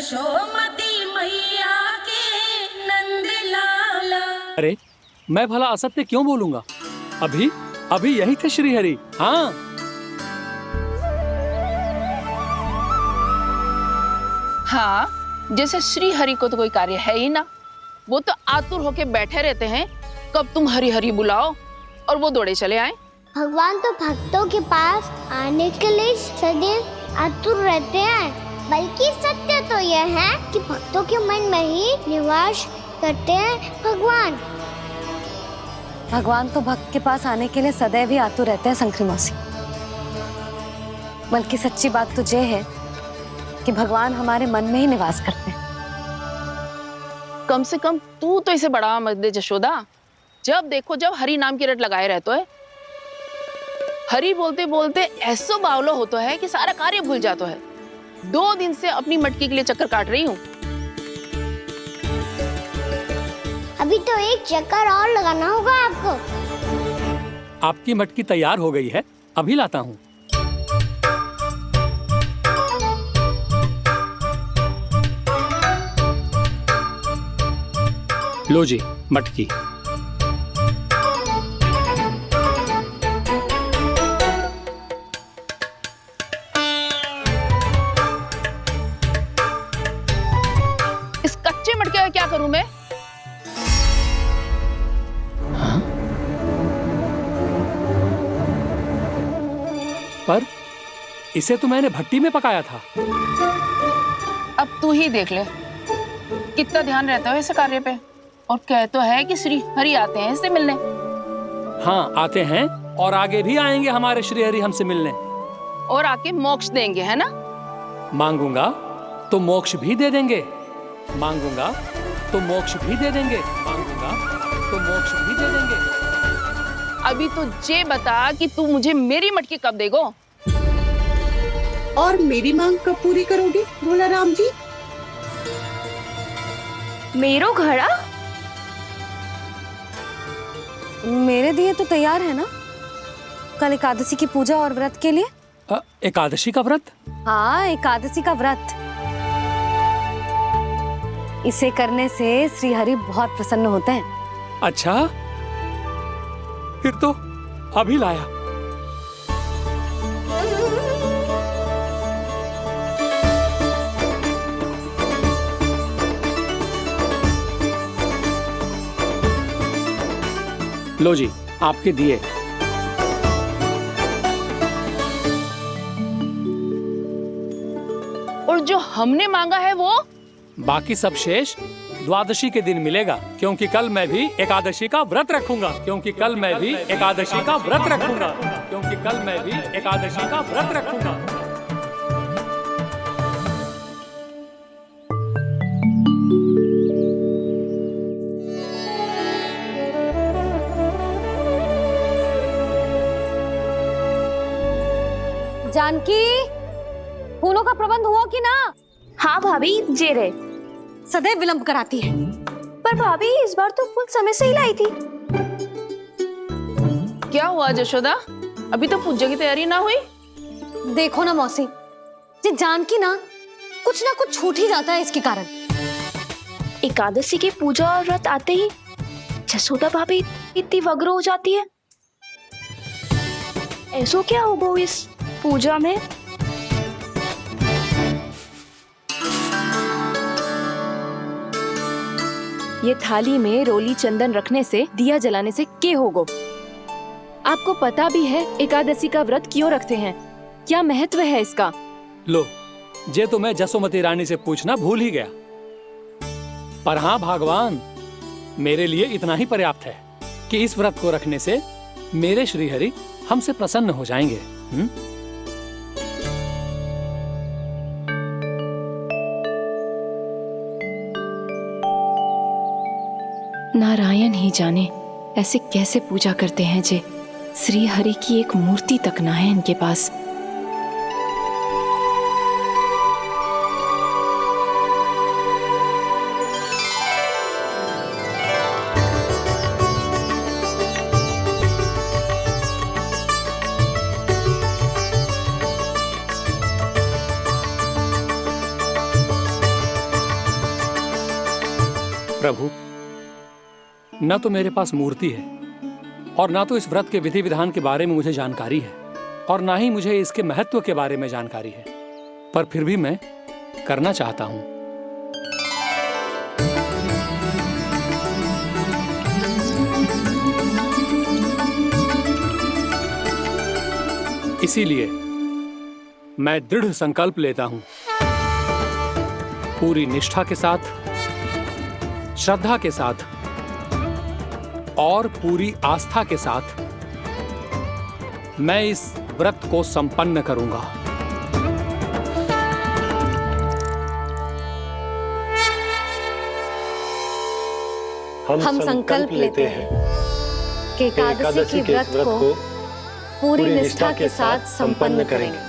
जशोमती मैया के नंद लाला। अरे मैं भला असत्य क्यों बोलूंगा? अभी अभी यही थे श्रीहरि। हाँ, हाँ, जैसे श्री हरि को तो कोई कार्य है ही ना। वो तो आतुर होके बैठे रहते हैं कब तुम हरि हरि बुलाओ और वो दौड़े चले आए। भगवान तो भक्तों के पास आने के लिए सदैव आतुर रहते हैं। बल्कि सत्य तो यह है कि भक्तों के मन में ही निवास करते हैं भगवान। भगवान तो भक्त के पास आने के लिए सदैव ही आतुर रहते हैं शंकरी मौसी। बल्कि सच्ची बात तो ये है कि भगवान हमारे मन में ही निवास करते हैं। कम से कम तू तो इसे बढ़ावा मत दे जशोदा। जब देखो जब हरि नाम की रट लगाए रहते है। हरि बोलते बोलते ऐसो बावलो होता है कि सारा कार्य भूल जाता है। 2 दिन से अपनी मटकी के लिए चक्कर काट रही हूँ। अभी तो एक चक्कर और लगाना होगा आपको। आपकी मटकी तैयार हो गई है, अभी लाता हूँ। लो जी मटकी। इस कच्चे मटके का क्या करूं मैं? पर इसे तो मैंने भट्टी में पकाया था। अब तू ही देख ले कितना ध्यान रहता है इस कार्य पे। और कह तो है कि श्री हरि आते हैं इससे मिलने। हाँ आते हैं और आगे भी आएंगे हमारे श्रीहरि हमसे मिलने। और आके मोक्ष देंगे, है ना? मांगूंगा तो मोक्ष भी दे देंगे, मांगूंगा तो मोक्ष भी दे देंगे, मांगूंगा तो मोक्ष भी दे देंगे। अभी तो ये बता कि तू मुझे मेरी मटकी कब देगो? और मेरी मांग कब पूरी करोगे भोला राम जी? मेरो घड़ा मेरे दिए तो तैयार है ना कल एकादशी की पूजा और व्रत के लिए। एकादशी का व्रत? हाँ, एकादशी का व्रत। इसे करने से श्री हरि बहुत प्रसन्न होते हैं। अच्छा, फिर तो अभी लाया। लो जी आपके दिए। और जो हमने मांगा है वो? बाकी सब शेष द्वादशी के दिन मिलेगा, क्योंकि कल मैं भी एकादशी का व्रत रखूंगा, क्योंकि कल मैं भी एकादशी का व्रत रखूंगा, क्योंकि कल मैं भी एकादशी का व्रत रखूंगा। जानकी, फूलों का प्रबंध हुआ कि ना? हाँ भाभी, जे रे। सदैव विलंब कराती है। पर भाभी इस बार तो फूल समय से ही लाई थी। क्या हुआ जशोदा? अभी तो पूजा की तैयारी ना हुई? देखो ना मौसी, ये जानकी ना कुछ छूट ही जाता है इसके कारण। एकादशी की पूजा और व्रत आते ही जसोदा भाभी इतनी वग्र हो जाती है। ऐसो क्या हो गो इस पूजा में? ये थाली में रोली चंदन रखने से, दिया जलाने से के होगो? आपको पता भी है एकादशी का व्रत क्यों रखते हैं? क्या महत्व है इसका? लो, जे तो मैं जसोमती रानी से पूछना भूल ही गया। पर हाँ भगवान, मेरे लिए इतना ही पर्याप्त है कि इस व्रत को रखने से मेरे श्रीहरि हमसे प्रसन्न हो जाएंगे। नारायण ही जाने ऐसे कैसे पूजा करते हैं जे श्री हरि की एक मूर्ति तक ना है इनके पास। प्रभु, न तो मेरे पास मूर्ति है और ना तो इस व्रत के विधि विधान के बारे में मुझे जानकारी है और ना ही मुझे इसके महत्व के बारे में जानकारी है, पर फिर भी मैं करना चाहता हूं। इसीलिए मैं दृढ़ संकल्प लेता हूं, पूरी निष्ठा के साथ, श्रद्धा के साथ और पूरी आस्था के साथ मैं इस व्रत को संपन्न करूंगा। हम संकल्प लेते हैं कि एकादशी के व्रत को पूरी निष्ठा के साथ संपन्न करेंगे।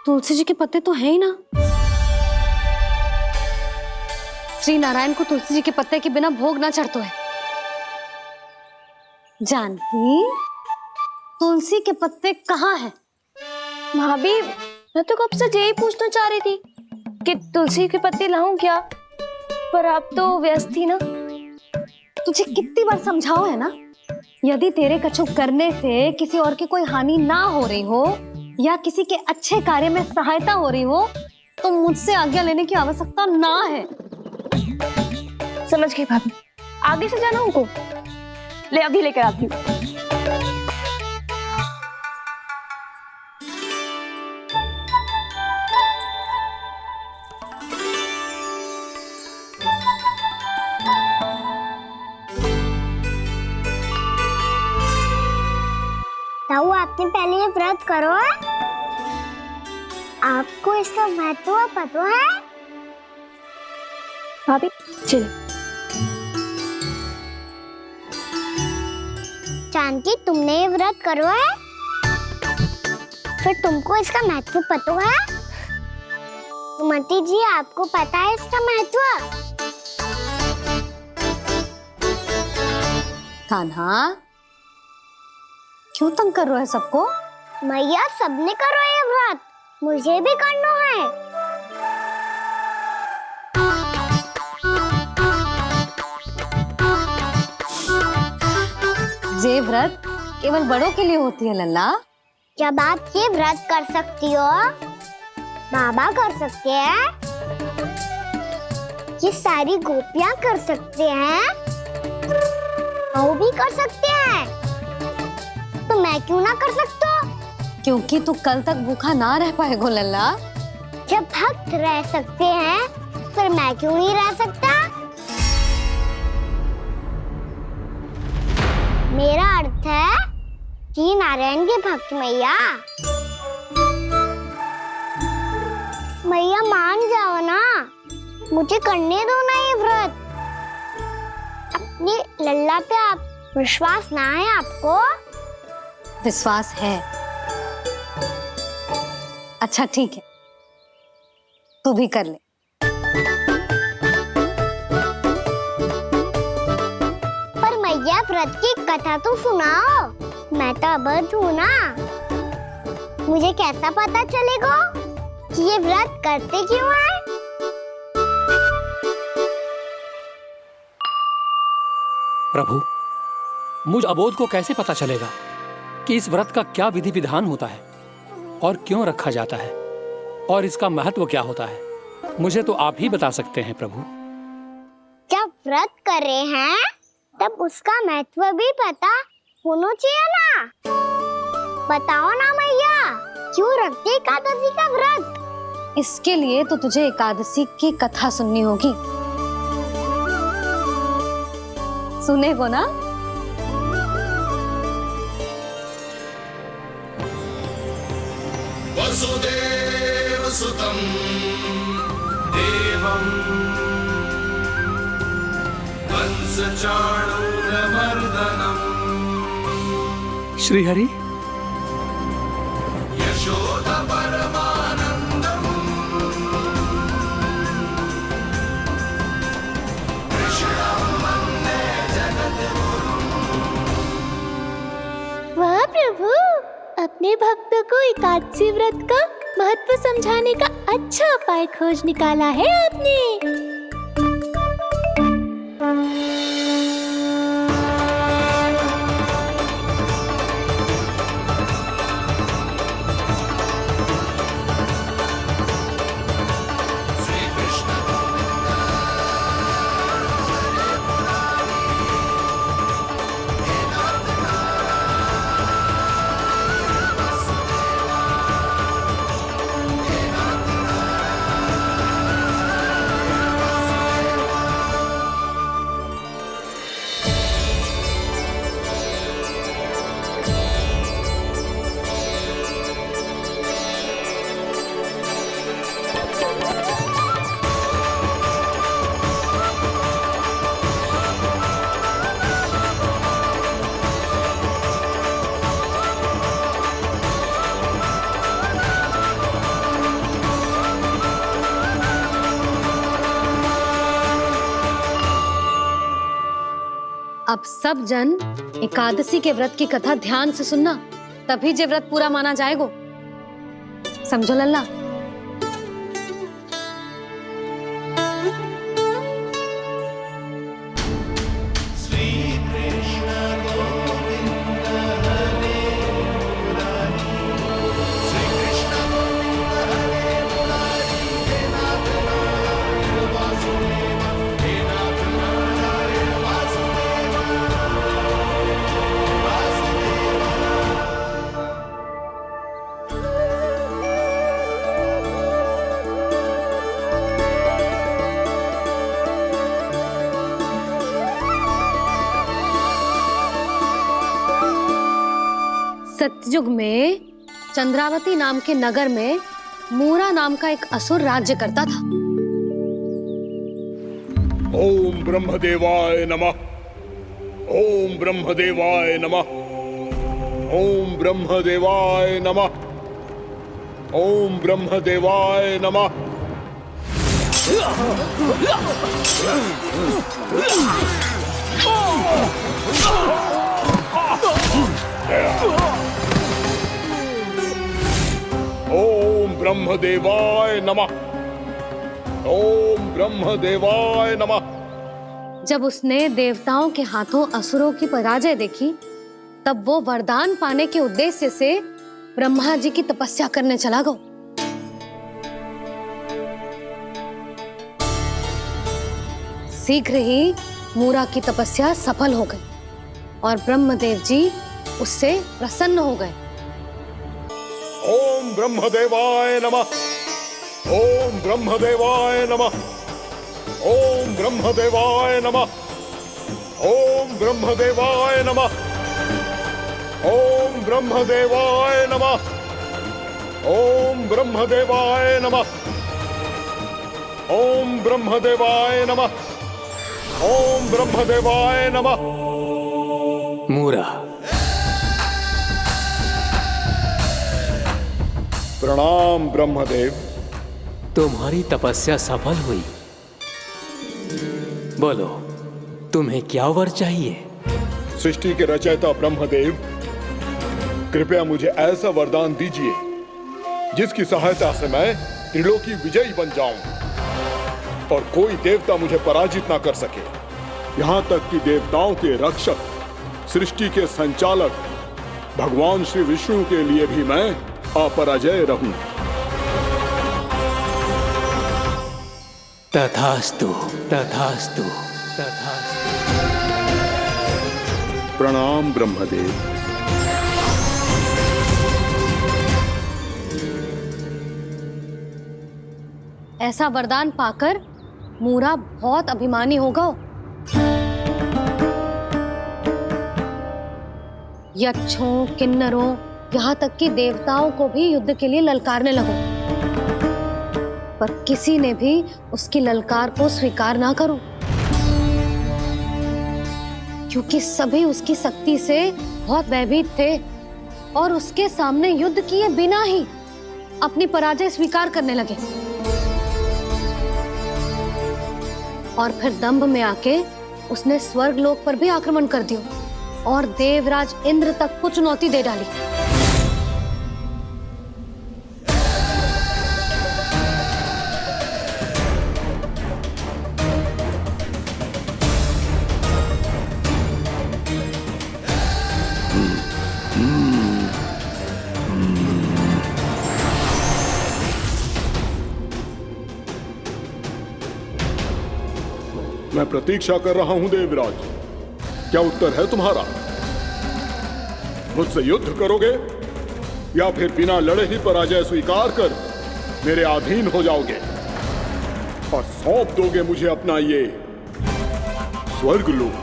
तुलसी जी के पत्ते तो हैं ही ना। श्री नारायण को तुलसी जी के पत्ते के बिना भोग ना चढ़तो है। जानकी, तुलसी के पत्ते कहाँ हैं? भाभी, मैं तो कब से यही पूछना चाह रही थी कि तुलसी के पत्ते लाऊं क्या, पर आप तो व्यस्त थी ना। तुझे कितनी बार समझाओ है ना, यदि तेरे कछु करने से किसी और की कोई हानि ना हो रही हो या किसी के अच्छे कार्य में सहायता हो रही हो तो मुझसे आज्ञा लेने की आवश्यकता ना है। समझ गई भाभी, आगे से जाना उनको। ले अभी लेकर आती हूँ। ताऊ, आपने पहले ये व्रत करो है? आपको इसका महत्व पता है? भाभी चल। जानकी, तुमने ये व्रत करो है? फिर तुमको इसका महत्व पता है? सुमति जी, आपको पता है इसका महत्व? कान्हा, क्यों तंग कर रहा है सबको? मैया, सबने करो ये व्रत, मुझे भी करना है। ये व्रत केवल बड़ों के लिए होती है लल्ला। जब आप ये व्रत कर सकती हो, बाबा कर सकते हैं, ये सारी गोपियां कर सकते हैं, वो भी कर सकते हैं, तो मैं क्यों ना कर सकता? क्योंकि तू कल तक भूखा ना रह पाएगा लल्ला। जब भक्त रह सकते हैं, फिर मैं क्यों नहीं रह सकता? मेरा अर्थ है कि नारायण के भक्त मैया, मैया मान जाओ ना, मुझे करने दो ना ये व्रत। अपनी लल्ला पे आप विश्वास ना है आपको? विश्वास है। अच्छा ठीक है, तू भी कर ले। पर मैया, व्रत की कथा तो सुनाओ, मैं तो अबध हूँ ना। मुझे कैसा पता चलेगा कि ये व्रत करते क्यों हैं? प्रभु, मुझ अबोध को कैसे पता चलेगा कि इस व्रत का क्या विधि विधान होता है और क्यों रखा जाता है और इसका महत्व क्या होता है? मुझे तो आप ही बता सकते हैं प्रभु। जब व्रत कर रहे हैं तब उसका महत्व भी पता होना चाहिए ना। बताओ ना मैया, क्यों रखते एकादशी का व्रत? इसके लिए तो तुझे एकादशी की कथा सुननी होगी। सुनेगो ना? वसुदेव सुतं देवं कंसचाणूरमर्दनम् श्रीहरि, यशोदा परमानन्दं अपने भक्तों को एकादशी व्रत का महत्व समझाने का अच्छा उपाय खोज निकाला है आपने। अब सब जन एकादशी के व्रत की कथा ध्यान से सुनना, तभी जे व्रत पूरा माना जाएगा। समझो लल्ला। सतयुग में चंद्रावती नाम के नगर में मूरा नाम का एक असुर राज्य करता था। ओम ब्रह्मदेवाय नमः। ओम ब्रह्मदेवाय नमः। ओम ब्रह्मदेवाय नमः। ओम ब्रह्मदेवाय नमः। ओम ब्रह्मदेवाय नमः। ओम ब्रह्मदेवाय नमः। जब उसने देवताओं के हाथों असुरों की पराजय देखी, तब वो वरदान पाने के उद्देश्य से ब्रह्मा जी की तपस्या करने चला गया। शीघ्र ही मूरा की तपस्या सफल हो गई और ब्रह्मदेव जी उससे प्रसन्न हो गए। ओम ब्रह्मदेवाय नमः। ओम ब्रह्मदेवाय नमः। ओम ब्रह्मदेवाय नमः। ओम ब्रह्मदेवाय नमः। ओम ब्रह्मदेवाय नमः। ओम ब्रह्मदेवाय नमः। ओम ब्रह्मदेवाय नमः। ओम ब्रह्मदेवाय नमः। मूरा, प्रणाम ब्रह्मदेव। तुम्हारी तपस्या सफल हुई। बोलो, तुम्हें क्या वर चाहिए? सृष्टि के रचयिता ब्रह्मदेव, कृपया मुझे ऐसा वरदान दीजिए जिसकी सहायता से मैं त्रिलोकी विजयी बन जाऊं और कोई देवता मुझे पराजित ना कर सके। यहाँ तक कि देवताओं के रक्षक, सृष्टि के संचालक भगवान श्री विष्णु के लिए भी मैं अपराजय रहूं। तथास्तु, तथास्तु, तथास्तु। प्रणाम ब्रह्मदेव। ऐसा वरदान पाकर मूरा बहुत अभिमानी होगा। यक्षों, किन्नरों, यहाँ तक कि देवताओं को भी युद्ध के लिए ललकारने लगो, पर किसी ने भी उसकी ललकार को स्वीकार ना करो, क्योंकि सभी उसकी शक्ति से बहुत भयभीत थे और उसके सामने युद्ध किए बिना ही अपनी पराजय स्वीकार करने लगे। और फिर दंभ में आके उसने स्वर्ग लोक पर भी आक्रमण कर दिया और देवराज इंद्र तक को चुनौती दे डाली। मैं प्रतीक्षा कर रहा हूं देवराज। क्या उत्तर है तुम्हारा? मुझसे युद्ध करोगे या फिर बिना लड़े ही पराजय स्वीकार कर मेरे अधीन हो जाओगे और सौंप दोगे मुझे अपना ये स्वर्ग लोक?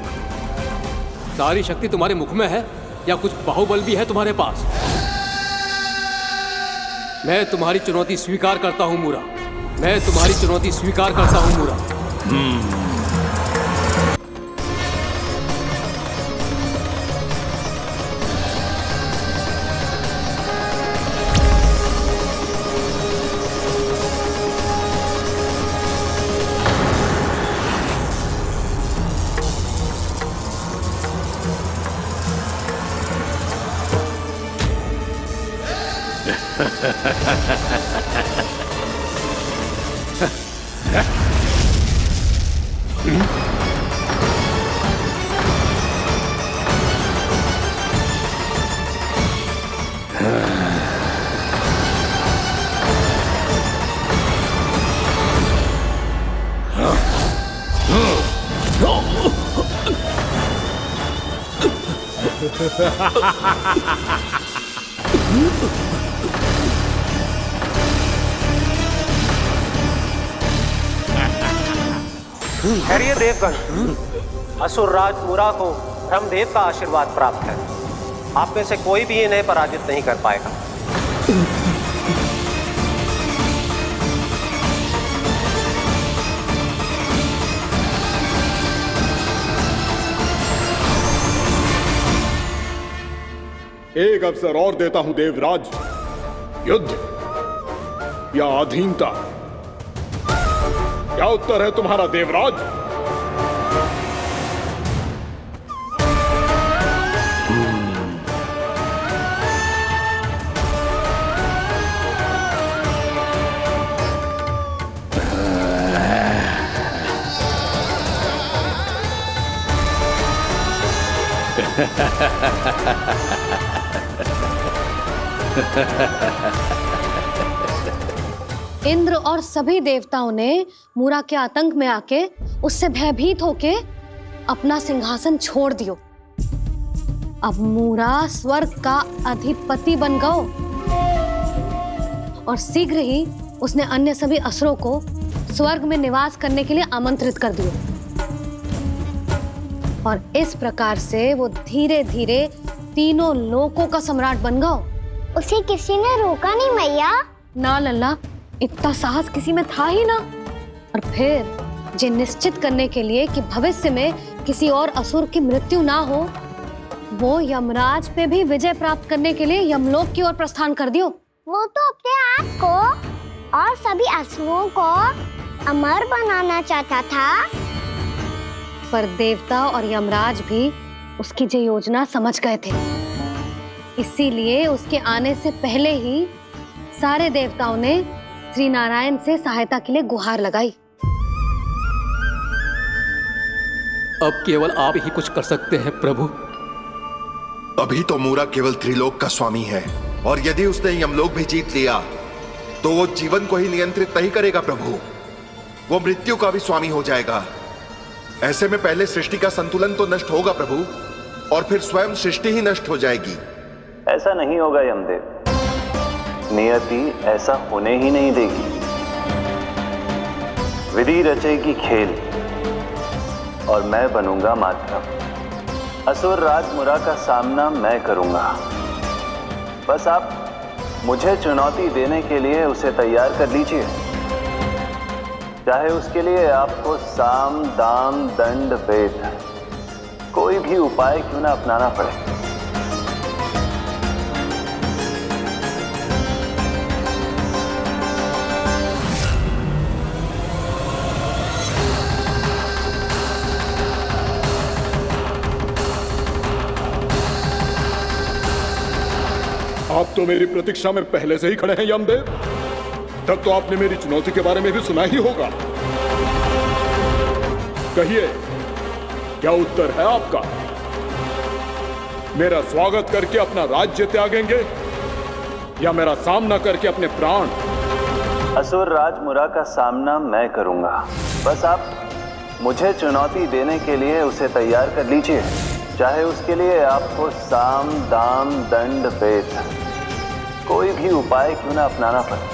सारी शक्ति तुम्हारे मुख में है या कुछ बाहुबल भी है तुम्हारे पास? मैं तुम्हारी चुनौती स्वीकार करता हूं मूरा। मैं तुम्हारी चुनौती स्वीकार करता हूं मूरा। खैरिए देवगण, असुरराज मूरा को ब्रह्मदेव का आशीर्वाद प्राप्त है। आप में से कोई भी इन्हें पराजित नहीं कर पाएगा। एक अवसर और देता हूं देवराज। युद्ध या अधीनता, क्या उत्तर है तुम्हारा देवराज? इंद्र और सभी देवताओं ने मूरा के आतंक में आके उससे भयभीत होके अपना सिंहासन छोड़ दियो। अब मूरा स्वर्ग का अधिपति बन गयो और शीघ्र ही उसने अन्य सभी असुरों को स्वर्ग में निवास करने के लिए आमंत्रित कर दियो। और इस प्रकार से वो धीरे धीरे तीनों लोकों का सम्राट बन गयो। उसे किसी ने रोका नहीं मैया? ना लल्ला, इतना साहस किसी में था ही ना। और फिर जे निश्चित करने के लिए कि भविष्य में किसी और असुर की मृत्यु ना हो, वो यमराज पे भी विजय प्राप्त करने के लिए यमलोक की ओर प्रस्थान कर दियो। वो तो अपने आप को और सभी असुरों को अमर बनाना चाहता था। पर देवता और यमराज भी उसकी ये योजना समझ गए थे। इसीलिए उसके आने से पहले ही सारे देवताओं ने श्री नारायण से सहायता के लिए गुहार लगाई। अब केवल आप ही कुछ कर सकते हैं प्रभु। अभी तो मूरा केवल त्रिलोक का स्वामी है, और यदि उसने यमलोक भी जीत लिया तो वो जीवन को ही नियंत्रित नहीं करेगा प्रभु, वो मृत्यु का भी स्वामी हो जाएगा। ऐसे में पहले सृष्टि का संतुलन तो नष्ट होगा प्रभु, और फिर स्वयं सृष्टि ही नष्ट हो जाएगी। ऐसा नहीं होगा यमदेव, नियति ऐसा होने ही नहीं देगी। विधि रचेगी खेल और मैं बनूंगा माध्यम। असुर राज मूरा का सामना मैं करूंगा। बस आप मुझे चुनौती देने के लिए उसे तैयार कर लीजिए, चाहे उसके लिए आपको साम दाम दंड भेद कोई भी उपाय क्यों ना अपनाना पड़े। आप तो मेरी प्रतीक्षा में पहले से ही खड़े हैं यमदेव। तब तो आपने मेरी चुनौती के बारे में भी सुना ही होगा। कहिए, क्या उत्तर है आपका? मेरा स्वागत करके अपना राज्य त्यागेंगे या मेरा सामना करके अपने प्राण? असुर राज मूरा का सामना मैं करूंगा। बस आप मुझे चुनौती देने के लिए उसे तैयार कर लीजिए, चाहे उसके लिए आपको साम दाम दंड भेद कोई भी उपाय क्यों ना अपनाना पड़े।